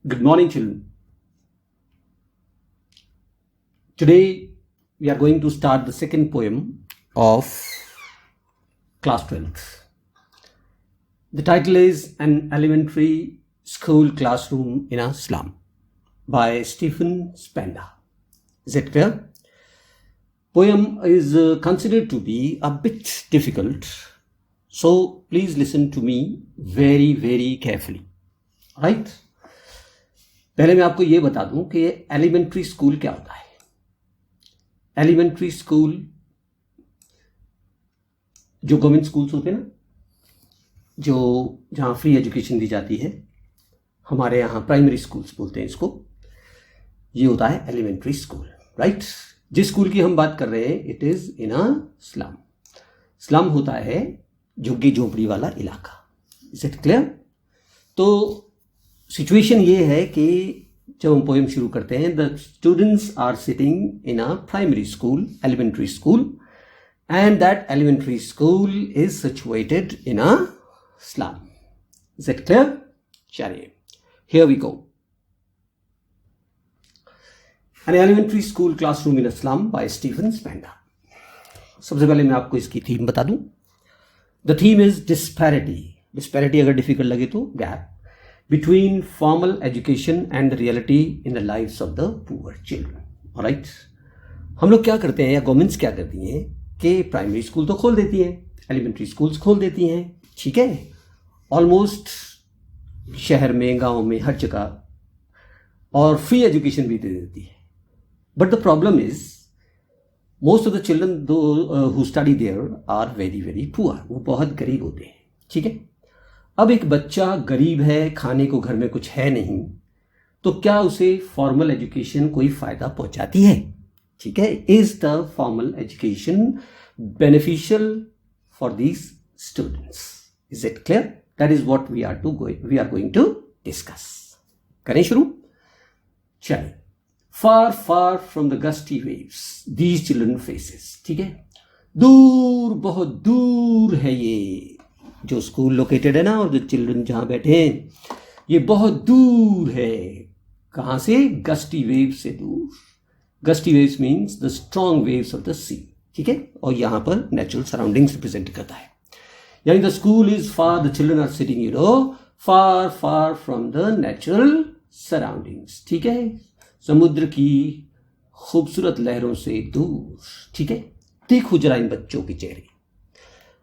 Good morning, children. Today we are going to start the second poem of class 12th. The title is An Elementary School Classroom in a Slum by Stephen Spender. Is it clear? Poem is considered to be a bit difficult, so please listen to me very, very carefully. Right? पहले मैं आपको ये बता दूं कि elementary school क्या होता है. एलिमेंट्री स्कूल जो गवर्नमेंट स्कूल्स होते हैं ना, जो जहाँ फ्री एजुकेशन दी जाती है, हमारे यहाँ प्राइमरी स्कूल्स बोलते हैं इसको, ये होता है एलिमेंट्री स्कूल. राइट? जिस स्कूल की हम बात कर रहे हैं, it is in a slum. Slum होता है झुग्गी झोपड़ी वाला इलाका. Is it clear? तो सिचुएशन ये है कि जब हम पोएम शुरू करते हैं, the students are sitting in a primary school, elementary school, and that elementary school is situated in a slum. Is it clear? चलिए, here we go. An elementary school classroom in a slum by Stephen Spender. सबसे पहले मैं आपको इसकी theme बता दूं. The theme is disparity. Disparity अगर difficult लगे तो gap between formal education and the reality in the lives of the poor children. Alright? हम लोग क्या करते हैं, या गवर्नमेंट्स क्या करती हैं कि प्राइमरी स्कूल तो खोल देती हैं, एलिमेंट्री स्कूल्स खोल देती हैं, ठीक है, ऑलमोस्ट शहर में, गांव में, हर जगह, और फ्री एजुकेशन भी दे देती है. But the problem is most of the children who study there are very very poor. वो बहुत गरीब होते हैं. ठीक है? अब एक बच्चा गरीब है, खाने को घर में कुछ है नहीं, तो क्या उसे फॉर्मल एजुकेशन कोई फायदा पहुंचाती है? ठीक है? Is the formal education beneficial for these students? Is it clear? That is what we are going to discuss. करें शुरू? चलिए. Far far from the gusty waves these children faces. ठीक है? दूर, बहुत दूर है ये जो स्कूल लोकेटेड है ना, और जो चिल्ड्रन जहां बैठे हैं, ये बहुत दूर है. कहां से? गस्टी वेव से दूर. Gusty waves means the strong waves of the sea. ठीक है? और यहां पर नेचुरल सराउंडिंग्स रिप्रेजेंट करता है. यानी the school is far, the children are sitting far far from the natural surroundings. ठीक है? समुद्र की खूबसूरत लहरों से दूर. ठीक है? देखो जरा इन बच्चों के चेहरे.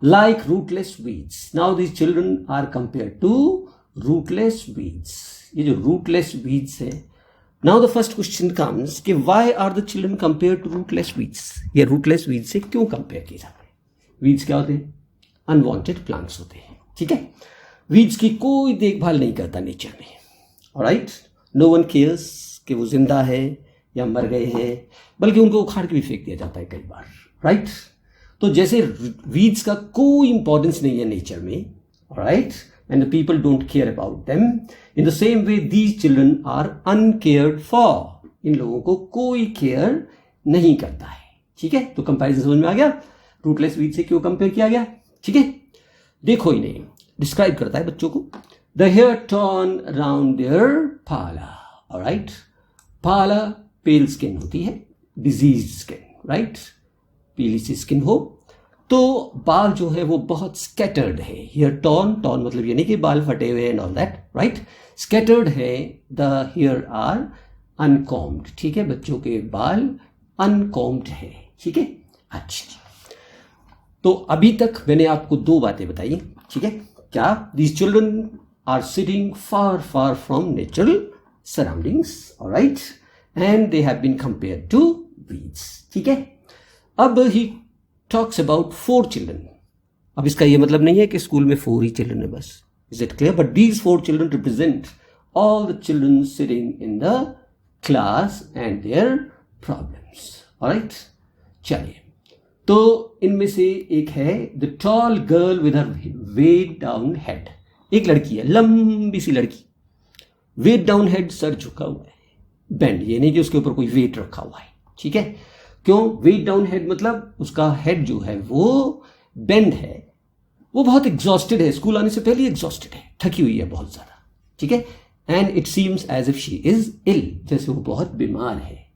Like rootless weeds. Now these children are compared to rootless weeds. ये जो rootless weeds है. Now the first question comes कि why are the children compared to rootless weeds? ये rootless weeds से क्यों compare किए जाते हैं? Weeds क्या होते हैं? Unwanted plants होते हैं. ठीक है? Weeds की कोई देखभाल नहीं करता नेचर में. Alright? No one cares कि वो जिंदा है या मर गए हैं, बल्कि उनको उखाड़ के भी फेंक दिया जाता है कई बार. राइट? तो जैसे वीड्स का कोई इंपॉर्टेंस नहीं है नेचर में, right, and the people don't care about them, in the same way these children are uncared for. इन लोगों को कोई केयर नहीं करता है. ठीक है? तो कंपैरिजन समझ में आ गया. रूटलेस वीड से क्यों कंपेयर किया गया? ठीक है? देखो इन्हें डिस्क्राइब करता है बच्चों को. The hair torn around their pallor. Alright? Pallor pale skin होती है, डिजीज स्किन. राइट? पीली सी स्किन हो, तो बाल जो है वो बहुत स्कैटर्ड है. हियर टॉर्न, टॉर्न मतलब ये नहीं कि बाल फटे हुए and all that. Right? Scattered है. The hair are uncombed. ठीक है? बच्चों के बाल अनकॉम्ड है. ठीक है? अच्छा, तो अभी तक मैंने आपको दो बातें बताई. ठीक है? क्या? These children are sitting far far from natural surroundings. Alright? And they have been compared to weeds. ठीक है? अब ही टॉक्स अबाउट 4 चिल्ड्रन. अब इसका ये मतलब नहीं है कि स्कूल में 4 ही चिल्ड्रन है बस. Is it clear? But these 4 children represent all the children sitting in the class and their problems. Alright? चलिए, तो इनमें से एक है the tall girl with her weighed down head. एक लड़की है, लंबी सी लड़की, वेट डाउन हेड, सर झुका हुआ है, बेंड. ये नहीं कि उसके ऊपर कोई वेट रखा हुआ है. ठीक है? क्यों? वेट डाउन हेड मतलब उसका हेड जो है वो बेंड है. वो बहुत एग्जॉस्टेड है, स्कूल आने से पहले एग्जॉस्टेड है, थकी हुई है बहुत ज्यादा. ठीक है? And it seems as if she is ill, जैसे वो बहुत बीमार है।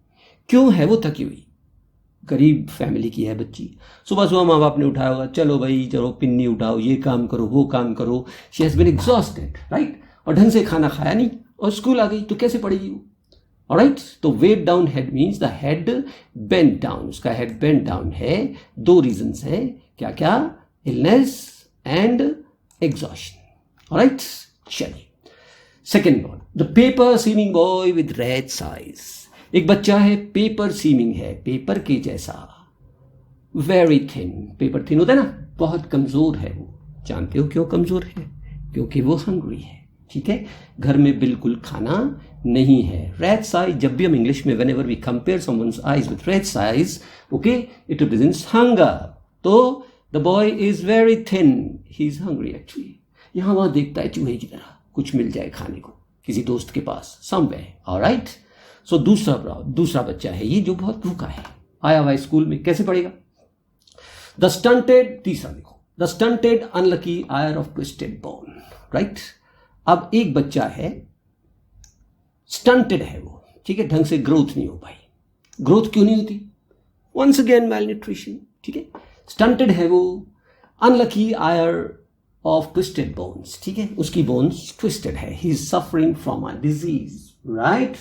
क्यों है वो थकी हुई? गरीब फैमिली की है बच्ची। सुबह सुबह माँ बाप ने उठाया होगा, चलो भाई चलो पिन्नी उठाओ, ये काम करो वो काम करो। She has been exhausted, right, और ढंग से खाना खाया नहीं और स्कूल आ गई तो कैसे पढ़ेगी वो? ऑलराइट, तो weighed down head means the head bent down, उसका हेड बेंट डाउन है। दो रीजंस हैं, क्या क्या? Illness and exhaustion. ऑलराइट, चलिए second one, the paper seeming boy with red eyes. एक बच्चा है, पेपर सीमिंग है, पेपर के जैसा, वेरी थिन। पेपर थिन होता है ना, बहुत कमजोर है वो। जानते हो क्यों कमजोर है? क्योंकि वो हंग्री है, ठीक है, घर में बिल्कुल खाना नहीं है। रेड साइज, जब भी हम इंग्लिश में whenever we compare someone's eyes with red size, okay, it represents hunger. तो the boy is very thin, he is hungry actually. यहां वहां देखता है चूहे की तरह, कुछ मिल जाए खाने को किसी दोस्त के पास, समवेयर। ऑलराइट, सो दूसरा बच्चा है ये जो बहुत भूखा है, आया हुआ स्कूल में, कैसे पढ़ेगा? द स्टंटेड, तीसरा देखो, the stunted unlucky Eyre of twisted bone, right. अब एक बच्चा है, स्टंटेड है वो, ठीक है, ढंग से ग्रोथ नहीं हो पाई। ग्रोथ क्यों नहीं होती? वंस अगेन मेल न्यूट्रिशन, ठीक है। स्टंटेड है वो, unlucky Eyre of twisted bones, ठीक है, उसकी बोन्स ट्विस्टेड है। He is suffering from a disease, right,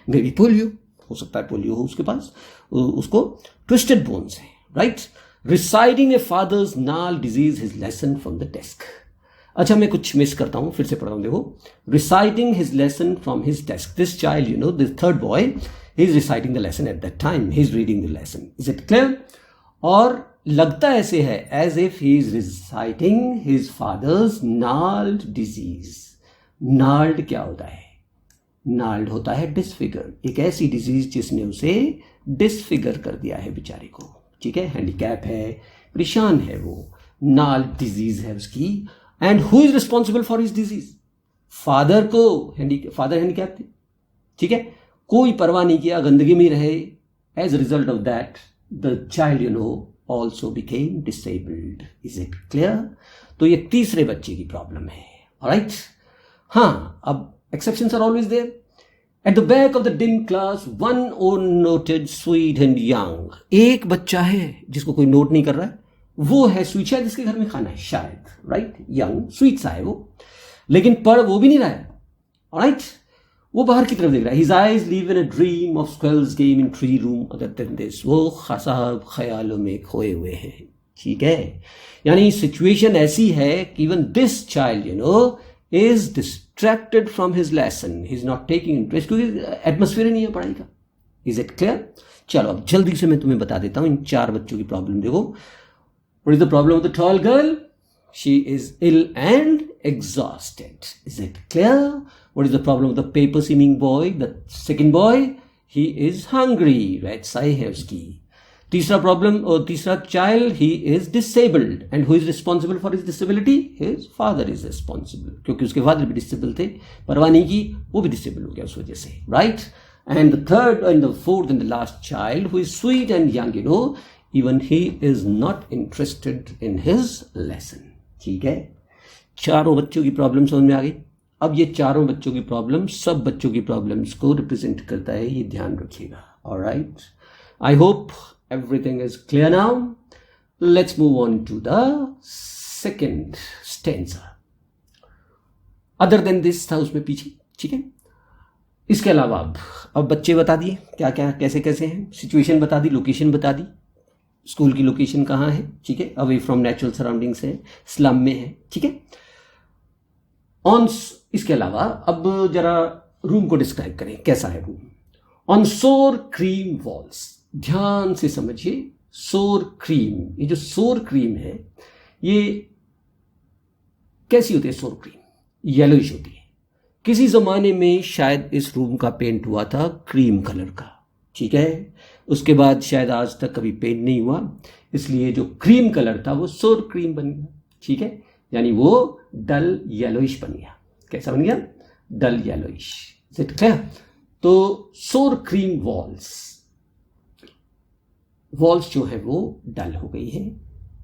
may be polio, हो सकता है पोलियो हो उसके पास, उसको ट्विस्टेड बोन्स है, राइट। रिसाइडिंग ए फादर्स नाल disease his lesson from the desk. अच्छा, मैं कुछ मिस करता हूं, फिर से पढ़ता हूं, देखो। Reciting his lesson from his desk, this child, you know, this third boy, he is reciting the lesson at that time, he is reading the lesson. Is it clear? और लगता ऐसे है as if he is reciting his father's gnarled disease. Gnarled क्या होता है? नाल्ड होता है disfigure, एक ऐसी डिजीज जिसने उसे डिसफिगर कर दिया है बेचारे को, ठीक है, हैंडीकैप है, परेशान है वो, नाल्ड डिजीज है उसकी। And who is responsible for his disease? Father को फादर हैंडीकैप थे, ठीक है, कोई परवाह नहीं किया, गंदगी में रहे। As result of that the child, you know, also became disabled. Is it clear? तो ये तीसरे बच्चे की प्रॉब्लम है। ऑलराइट, हाँ, अब exceptions are always there. At the back of the dim class, one unnoted, sweet and young. एक बच्चा है जिसको कोई नोट नहीं कर रहा है, वो है स्वीट, शायद इसके घर में खाना है, शायद, राइट, यंग स्वीट सा है वो, लेकिन पढ़ वो भी नहीं रहा है। ऑलराइट, वो बाहर की तरफ देख रहा है। His eyes live in a dream of squirrels game in tree room other than this. वो साहब ख्यालों में खोए हुए हैं, ठीक है। यानी सिचुएशन ऐसी है कि even this child, you no, is distracted from his lesson. He is not taking interest क्योंकि एटमोस्फेयर नहीं है पढ़ाई का। Is it clear? चलो अब जल्दी से मैं तुम्हें बता देता हूं इन चार बच्चों की प्रॉब्लम। देखो, what is the problem of the tall girl? She is ill and exhausted. Is it clear? What is the problem of the paper seaming boy? The second boy, he is hungry. Right side है उसकी। तीसरा problem और तीसरा child, he is disabled and who is responsible for his disability? His father is responsible, क्योंकि उसके father भी disable थे, परवाह नहीं की, वो भी डिसेबल हो गया उस वजह से, right. And the third and the fourth and the last child who is sweet and young, you know, even he is not interested in his lesson, ठीक है। चारों बच्चों की प्रॉब्लम समझ में आ गई। अब ये चारों बच्चों की प्रॉब्लम सब बच्चों की प्रॉब्लम्स को रिप्रेजेंट करता है, ये ध्यान रखिएगा। Alright, I hope everything is clear now. Let's move on to the second stanza. Other than this था उसमें पीछे, ठीक है। इसके अलावा अब बच्चे बता दिए क्या क्या कैसे कैसे हैं, सिचुएशन बता दी, लोकेशन बता दी, स्कूल की लोकेशन कहाँ है, ठीक है, अवे फ्रॉम नेचुरल सराउंडिंग्स है, स्लम में है, ठीक है। इसके अलावा अब जरा रूम को डिस्क्राइब करें, कैसा है रूम। ऑन सोर क्रीम वॉल्स, ध्यान से समझिए, सोर क्रीम, ये जो सोर क्रीम है ये कैसी होती है? सोर क्रीम येलोइश होती है। किसी जमाने में शायद इस रूम का पेंट हुआ था क्रीम कलर का, ठीक है, उसके बाद शायद आज तक कभी पेंट नहीं हुआ, इसलिए जो क्रीम कलर था वो सोर क्रीम बन गया, ठीक है, यानी वो डल येलोइश बन गया। कैसा बन गया? डल येलोइश। Is it clear? तो सोर क्रीम वॉल्स जो है वो डल हो गई है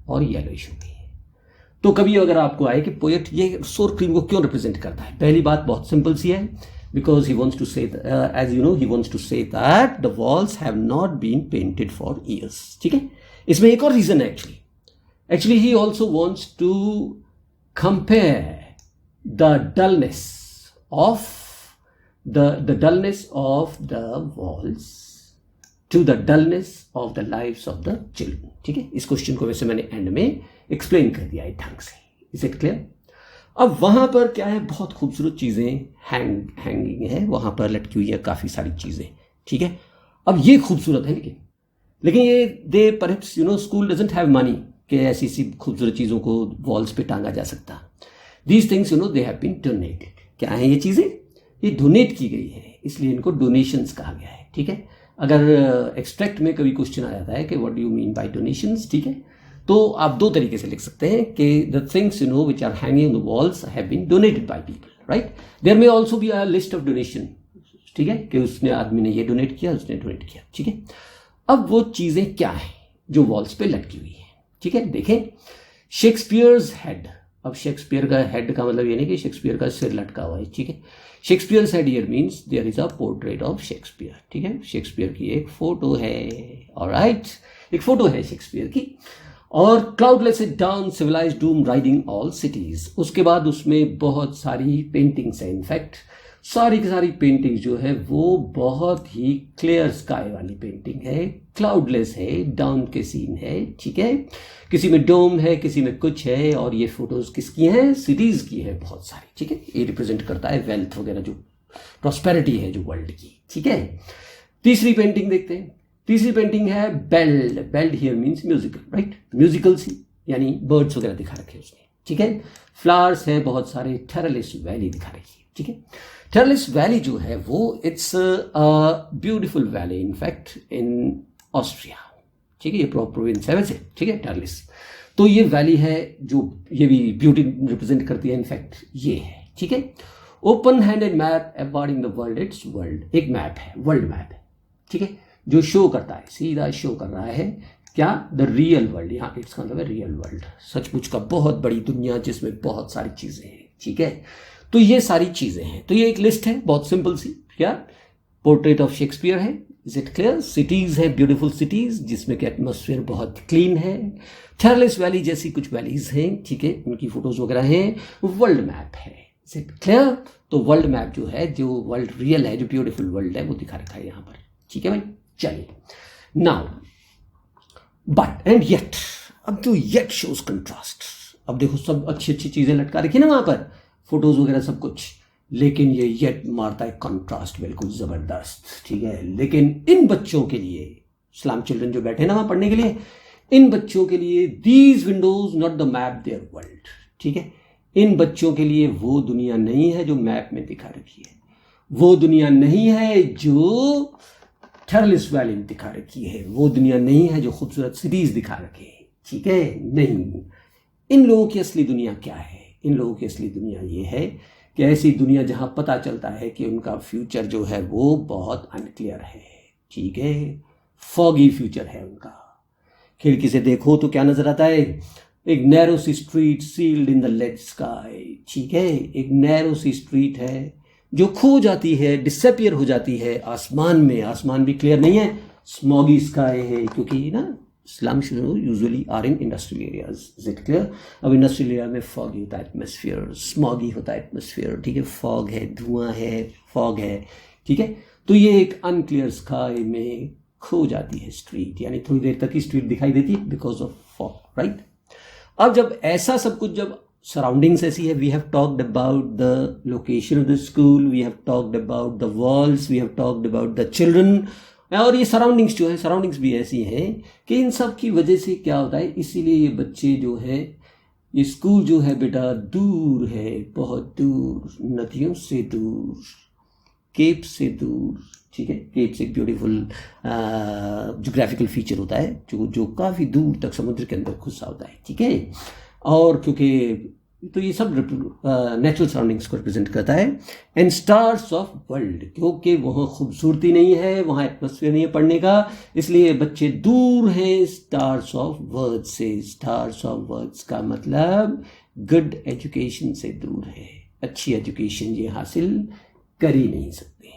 और येलोइश हो गई है। तो कभी अगर आपको आए कि पोएट ये सोर क्रीम को क्यों रिप्रेजेंट करता है, पहली बात बहुत सिंपल सी है, because he wants to say as you know he wants to say that the walls have not been painted for years. ठीक है, इसमें एक और रीजन है actually he also wants to compare the dullness of the dullness of the walls to the dullness of the lives of the children. ठीक है, इस question को वैसे मैंने एंड में एक्सप्लेन कर दिया है ढंग से. Is it clear? अब वहां पर क्या है, बहुत खूबसूरत चीजें हैंगिंग है, वहां पर लटकी हुई है काफी सारी चीजें. ठीक है, अब ये खूबसूरत है लेकिन ये they perhaps school doesn't have money कि ऐसी खूबसूरत चीजों को वॉल्स पे टांगा जा सकता. These things they have been donated. क्या है ये चीजें? ये डोनेट की गई है, इसलिए इनको डोनेशंस कहा गया है. ठीक है, अगर एक्सट्रैक्ट में कभी क्वेश्चन आ जाता है कि what do you mean by donations, ठीक है, तो आप दो तरीके से लिख सकते हैं कि the things which are hanging on the walls have been donated by people. Right, there may also be a list of donation. ठीक है, कि उसने आदमी ने ये डोनेट किया, उसने डोनेट किया. ठीक है, अब वो चीजें क्या है जो वॉल्स पे लटकी हुई है. ठीक है, देखें, शेक्सपियर्स हेड. अब शेक्सपियर का हेड का मतलब ये नहीं कि शेक्सपियर का सिर लटका हुआ है. ठीक है, Shakespeare's head here means there is a portrait of Shakespeare. ठीक है, शेक्सपियर की एक फोटो है. ऑलराइट, एक फोटो है शेक्सपियर की. और cloudless at dawn civilized dome riding all cities. उसके बाद उसमें बहुत सारी पेंटिंग्स है. इनफैक्ट सारी की सारी पेंटिंग्स जो है वो बहुत ही क्लियर स्काई वाली पेंटिंग है, क्लाउडलेस है, डाउन के सीन है. ठीक है, किसी में डोम है, किसी में कुछ है. और ये फोटोज किसकी हैं? सिटीज की है बहुत सारी. ठीक है, ये रिप्रेजेंट करता है वेल्थ वगैरह, जो प्रॉस्पेरिटी है जो वर्ल्ड की. ठीक है, तीसरी पेंटिंग देखते हैं. तीसरी पेंटिंग है belled. Belled here means musical. Right, musical see यानी बर्ड्स वगैरह दिखा रखे उसने. ठीक है, फ्लावर्स है बहुत सारे. टेरलिस वैली दिखा रखी है. ठीक है, टेरलिस वैली जो है वो it's a beautiful valley in fact in Austria. ठीक है, ये प्रोविंस है वैसे. ठीक है, टेरलिस, तो ये वैली है जो ये भी ब्यूटी रिप्रेजेंट करती है. इनफैक्ट ये है. ठीक है, open handed map awarding the world. It's world, एक मैप है, वर्ल्ड मैप है. ठीक है, जो शो करता है, सीधा शो कर रहा है क्या? The real world. यहाँ इट्स का मतलब है रियल वर्ल्ड, सचमुच का बहुत बड़ी दुनिया जिसमें बहुत सारी चीजें हैं. ठीक है, तो ये सारी चीजें हैं. तो ये एक लिस्ट है बहुत सिंपल सी. क्या? पोर्ट्रेट ऑफ शेक्सपियर है. Is it clear? सिटीज है, ब्यूटीफुल सिटीज जिसमें कि एटमॉस्फेयर बहुत क्लीन है. टेरलिस वैली जैसी कुछ वैलीज हैं. ठीक है, उनकी फोटोज वगैरह हैं. वर्ल्ड मैप है. Is it clear? तो वर्ल्ड मैप जो है, जो वर्ल्ड रियल है, जो ब्यूटीफुल वर्ल्ड है, वो दिखा रखा है यहाँ पर. ठीक है भाई, चलिए. नाउ बट एंड येट, अब जो येट शोज कंट्रास्ट. अब देखो, सब अच्छी अच्छी चीजें लटका रखी ना वहां पर, फोटोज वगैरह सब कुछ, लेकिन ये येट मारता है कंट्रास्ट बिल्कुल जबरदस्त. ठीक है, लेकिन इन बच्चों के लिए, इस्लाम चिल्ड्रन जो बैठे ना वहां पढ़ने के लिए, इन बच्चों के लिए these Windows not the map there world. ठीक है, इन बच्चों के लिए वो दुनिया नहीं है जो मैप में दिखा रखी है. वो दुनिया नहीं है जो टेरलिस वैली में दिखा रखी है. वो दुनिया नहीं है जो खूबसूरत सिटीज दिखा रखे है. ठीक है, नहीं. इन लोगों की असली दुनिया क्या है? इन लोगों की असली दुनिया ये है कि ऐसी दुनिया जहां पता चलता है कि उनका फ्यूचर जो है वो बहुत अनक्लियर है. ठीक है, फॉगी फ्यूचर है उनका. खिड़की से देखो तो क्या नजर आता है? एक narrow sea street sealed in the lead sky. ठीक है, एक नैरो सी स्ट्रीट है जो खो जाती है, डिसअपियर हो जाती है आसमान में. आसमान भी क्लियर नहीं है, स्मॉगी स्काई है, क्योंकि ना slums usually are in industrial areas. Is it clear? अब इंडस्ट्रियल एरिया में फॉगी होता है एटमोसफियर, स्मॉगी होता है एटमोसफियर. ठीक है, फॉग है, धुआं है, फॉग है. ठीक है, तो ये एक अनक्लियर स्काई में खो जाती है स्ट्रीट, यानी थोड़ी देर तक ही स्ट्रीट दिखाई देती है बिकॉज ऑफ फॉग. राइट, अब जब ऐसा सब कुछ, जब सराउंडिंग्स ऐसी है, we have talked about the location of the school, we have talked about the walls, we have talked about the children, और ये सराउंडिंग्स जो है, सराउंडिंग्स भी ऐसी हैं कि इन सब की वजह से क्या होता है, इसीलिए ये बच्चे जो है, ये स्कूल जो है बेटा दूर है, बहुत दूर, नदियों से दूर, केप से दूर. ठीक है, केप से एक ब्यूटीफुल जोग्राफिकल फीचर होता है जो काफ़ी दूर तक समुद्र के अंदर घुसा होता है. ठीक है, और क्योंकि तो ये सब नेचुरल सराउंडिंग्स को रिप्रेजेंट करता है. एंड स्टार्स ऑफ वर्ल्ड, क्योंकि वहाँ खूबसूरती नहीं है, वहाँ एटमोसफियर नहीं है पढ़ने का, इसलिए बच्चे दूर हैं स्टार्स ऑफ वर्ड से. स्टार्स ऑफ वर्ड्स का मतलब गुड एजुकेशन से दूर है, अच्छी एजुकेशन ये हासिल कर ही नहीं सकते।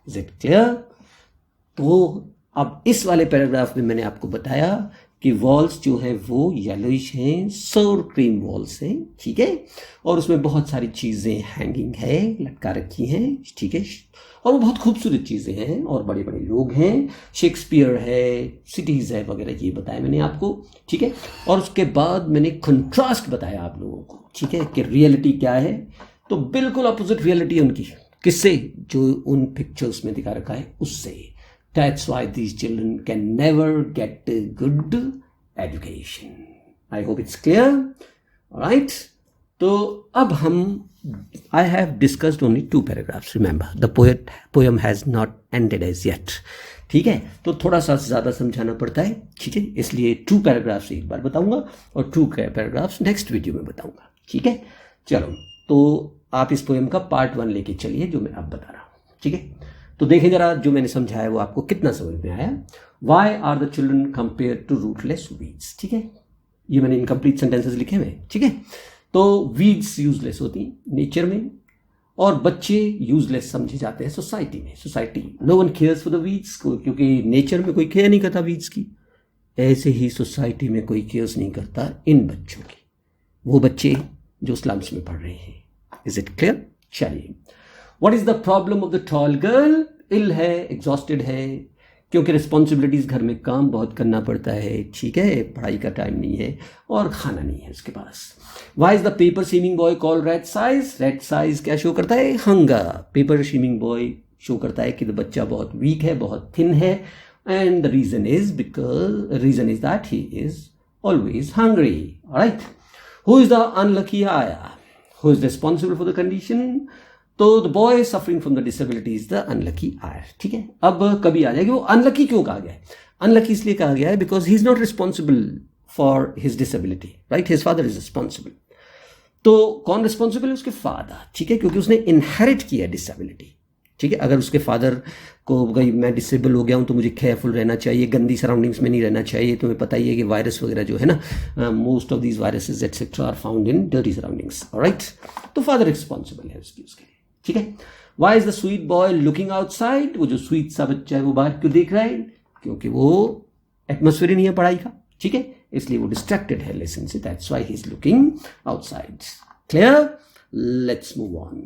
Is it clear? तो अब इस वाले पैराग्राफ में मैंने आपको बताया कि वॉल्स जो है वो येलोइश हैं, सोर क्रीम वॉल्स हैं, ठीक है, और उसमें बहुत सारी चीज़ें हैंगिंग है, लटका रखी हैं, ठीक है, और वो बहुत खूबसूरत चीज़ें हैं और बड़े बड़े लोग हैं, शेक्सपियर है, सिटीज़ है वगैरह, ये बताया मैंने आपको, ठीक है। और उसके बाद मैंने कंट्रास्ट बताया आप लोगों को, ठीक है, कि रियलिटी क्या है। तो बिल्कुल अपोजिट रियलिटी है उनकी, किससे? जो उन पिक्चर्स में दिखा रखा है उससे। That's why these children can never get a good education. I hope it's clear. All right. तो अब हम I have discussed only 2 paragraphs. Remember, the poem has not ended as yet. ठीक है, तो थोड़ा सा ज़्यादा समझाना पड़ता है, ठीक है, इसलिए 2 पैराग्राफ्स एक बार बताऊंगा और 2 पैराग्राफ्स नेक्स्ट वीडियो में बताऊंगा, ठीक है। चलो, तो आप इस पोएम का पार्ट 1 लेके चलिए जो मैं अब बता रहा हूँ, ठीक है। तो देखें जरा जो मैंने समझाया वो आपको कितना समझ में आया। Why are the children compare to rootless weeds, ठीक है, ये मैंने इनकम्प्लीट सेंटेंसेस लिखे हुए, ठीक है। तो वीड्स यूजलेस होती हैं नेचर में और बच्चे यूजलेस समझे जाते हैं सोसाइटी में। Society, no one cares for the weeds, क्योंकि नेचर में कोई केयर नहीं करता वीड्स की, ऐसे ही सोसाइटी में कोई केयर्स नहीं करता इन बच्चों की, वो बच्चे जो स्लम्स में पढ़ रहे हैं। Is it clear? चलिए, What is the problem of the tall girl? इल है, एग्जॉस्टेड है, क्योंकि रिस्पॉन्सिबिलिटीज घर में काम बहुत करना पड़ता है, ठीक है, पढ़ाई का टाइम नहीं है और खाना नहीं है उसके पास। Why is the paper seaming boy called rat size? Rat size क्या शो करता है? Hunger. Paper seeming boy show करता है कि तो बच्चा बहुत वीक है, बहुत थिन है, and the reason is that he is always hungry. Alright, who is the unlucky heir? Who is responsible for the condition? तो the boy suffering from the disability is the unlucky heir, ठीक है। अब कभी आ जाएगी वो unlucky क्यों कहा गया है? अनलकी इसलिए कहा गया है because he is not responsible for his disability, right, his father is responsible. तो कौन रिस्पॉन्सिबल है? उसके फादर, ठीक है, क्योंकि उसने इनहेरिट किया डिसेबिलिटी, ठीक है। अगर उसके फादर को भाई मैं डिसेबल हो गया हूँ तो मुझे केयरफुल रहना चाहिए, गंदी सराउंडिंग्स में नहीं रहना चाहिए, तुम्हें पता ही है कि वायरस वगैरह जो है ना, most of these viruses etcetera are found in dirty surroundings, alright. तो फादर रिस्पॉन्सिबल है उसके लिए, ठीक है। Why is the sweet boy looking outside? वो जो स्वीट सा बच्चा है वो बाहर क्यों देख रहा है? क्योंकि वो एटमोस्फेयर ही नहीं है पढ़ाई का, ठीक है, इसलिए वो डिस्ट्रैक्टेड है लेसन से, that's why he is looking outside. Clear? Let's move on.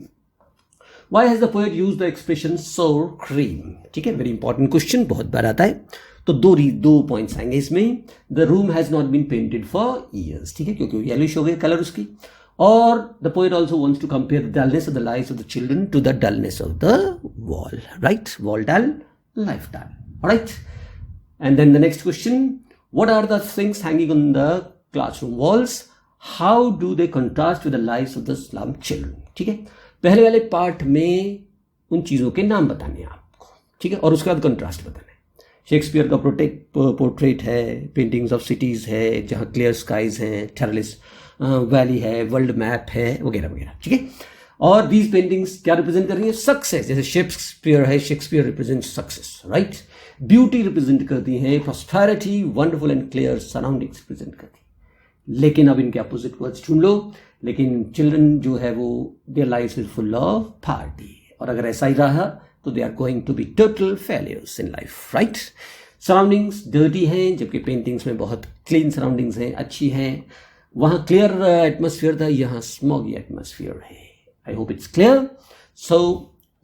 Why has the poet used the expression sour cream? ठीक है, वेरी इंपॉर्टेंट क्वेश्चन, बहुत बार आता है। तो दो पॉइंट्स आएंगे इसमें। The room has not been painted for years, ठीक है, क्योंकि येलोइश हो गए कलर उसकी। Or the poet also wants to compare the dullness of the lives of the children to the dullness of the wall, right? Wall dull, life dull, all right? And then the next question, what are the things hanging on the classroom walls? How do they contrast with the lives of the slum children? ठीक है, पहले वाले part में उन चीज़ों के नाम बताने हैं आपको, ठीक है, और उसके बाद कंट्रास्ट बताना है। शेक्सपियर का पोर्ट्रेट है, पेंटिंग्स ऑफ सिटीज़ है जहाँ क्लियर स्काइज हैं, टेरलिस वैली है, वर्ल्ड मैप है, वगैरह वगैरह, ठीक है। और दीज पेंटिंग्स क्या रिप्रेजेंट कर रही है? सक्सेस, जैसे शेक्सपियर है, Shakespeare represent success, right. Beauty represent करती है, prosperity, wonderful and clear surroundings represent करती है। लेकिन अब इनके अपोजिट वर्ड्स ढूंढ लो। लेकिन चिल्ड्रन जो है वो their life is full of party, और अगर ऐसा ही रहा तो they are going to be total failures in life, right. Surroundings dirty हैं, जबकि पेंटिंग्स में बहुत क्लीन सराउंडिंग्स हैं, अच्छी हैं। वहाँ क्लियर एटमोसफियर था, यहाँ स्मॉगी एटमोसफियर है। I hope it's clear. So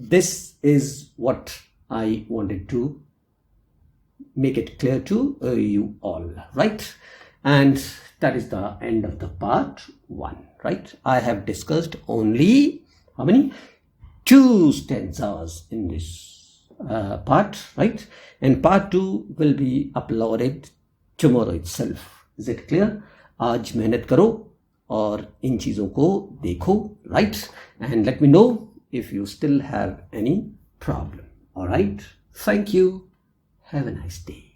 this is what I wanted to make it clear to you all, right? And that is the end of the part 1, right? I have discussed only how many? 2 stanzas in this part, right? And part 2 will be uploaded tomorrow itself. Is it clear? आज मेहनत करो और इन चीज़ों को देखो, right? And let me know if you still have any problem. All right? Thank you. Have a nice day.